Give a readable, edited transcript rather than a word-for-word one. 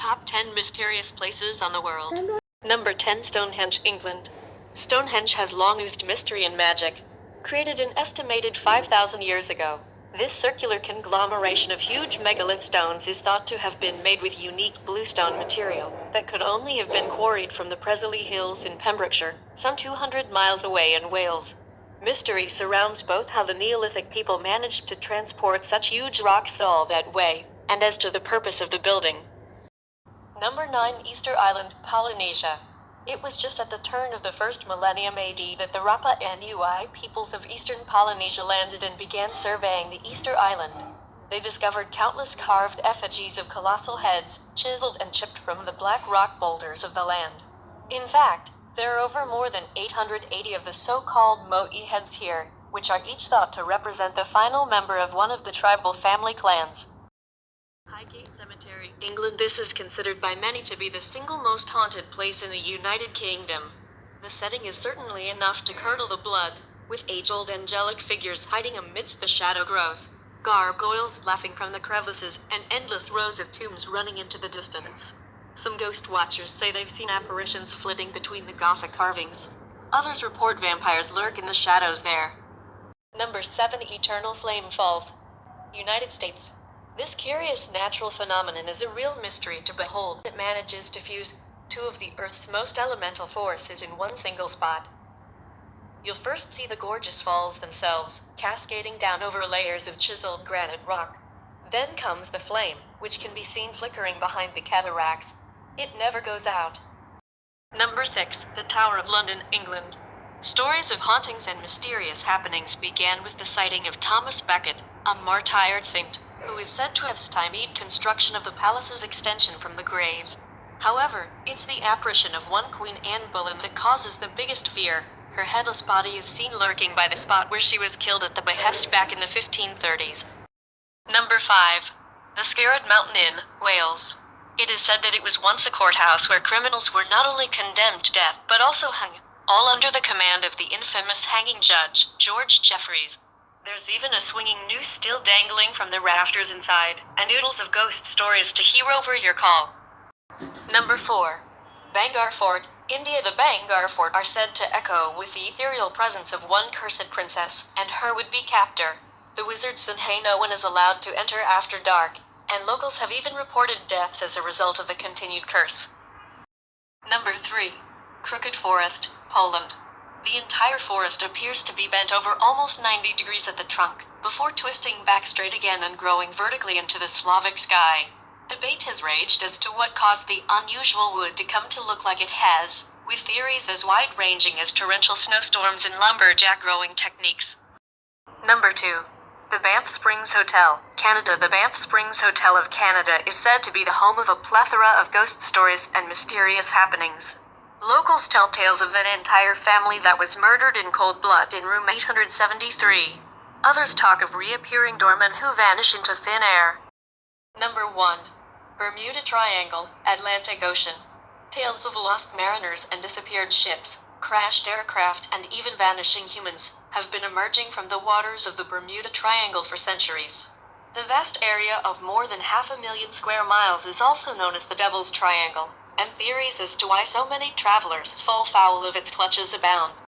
Top 10 mysterious places on the world. Number 10, Stonehenge, England. Stonehenge has long oozed mystery and magic. Created an estimated 5,000 years ago, this circular conglomeration of huge megalith stones is thought to have been made with unique bluestone material that could only have been quarried from the Preseli Hills in Pembrokeshire, some 200 miles away in Wales. Mystery surrounds both how the Neolithic people managed to transport such huge rocks all that way, and as to the purpose of the building. Number 9, Easter Island, Polynesia. It was just at the turn of the first millennium AD that the Rapa Nui peoples of eastern Polynesia landed and began surveying the Easter Island. They discovered countless carved effigies of colossal heads, chiseled and chipped from the black rock boulders of the land. In fact, there are over more than 880 of the so-called Mo'i heads here, which are each thought to represent the final member of one of the tribal family clans. Highgate Cemetery, England. This is considered by many to be the single most haunted place in the United Kingdom. The setting is certainly enough to curdle the blood, with age-old angelic figures hiding amidst the shadow growth, gargoyles laughing from the crevices, and endless rows of tombs running into the distance. Some ghost watchers say they've seen apparitions flitting between the Gothic carvings. Others report vampires lurk in the shadows there. Number 7, Eternal Flame Falls, United States. This curious natural phenomenon is a real mystery to behold. It manages to fuse two of the Earth's most elemental forces in one single spot. You'll first see the gorgeous falls themselves, cascading down over layers of chiseled granite rock. Then comes the flame, which can be seen flickering behind the cataracts. It never goes out. Number 6, the Tower of London, England. Stories of hauntings and mysterious happenings began with the sighting of Thomas Becket, a martyred saint, who is said to have stymied construction of the palace's extension from the grave. However, it's the apparition of one Queen Anne Boleyn that causes the biggest fear. Her headless body is seen lurking by the spot where she was killed at the behest back in the 1530s. Number 5, the Skerrid Mountain Inn, Wales. It is said that it was once a courthouse where criminals were not only condemned to death but also hung, all under the command of the infamous hanging judge, George Jeffreys. There's even a swinging noose still dangling from the rafters inside, and oodles of ghost stories to hear over your call. Number 4, Bangalore Fort, India. The Bangalore Fort are said to echo with the ethereal presence of one cursed princess and her would-be captor. The wizards say no one is allowed to enter after dark, and locals have even reported deaths as a result of the continued curse. Number 3, Crooked Forest, Poland. The entire forest appears to be bent over almost 90 degrees at the trunk, before twisting back straight again and growing vertically into the Slavic sky. Debate has raged as to what caused the unusual wood to come to look like it has, with theories as wide-ranging as torrential snowstorms and lumberjack growing techniques. Number 2, the Banff Springs Hotel, Canada. The Banff Springs Hotel of Canada is said to be the home of a plethora of ghost stories and mysterious happenings. Locals tell tales of an entire family that was murdered in cold blood in room 873. Others talk of reappearing doormen who vanish into thin air. Number 1, Bermuda Triangle, Atlantic Ocean. Tales of lost mariners and disappeared ships, crashed aircraft, and even vanishing humans have been emerging from the waters of the Bermuda Triangle for centuries. The vast area of more than 500,000 square miles is also known as the Devil's Triangle, and theories as to why so many travelers fall foul of its clutches abound.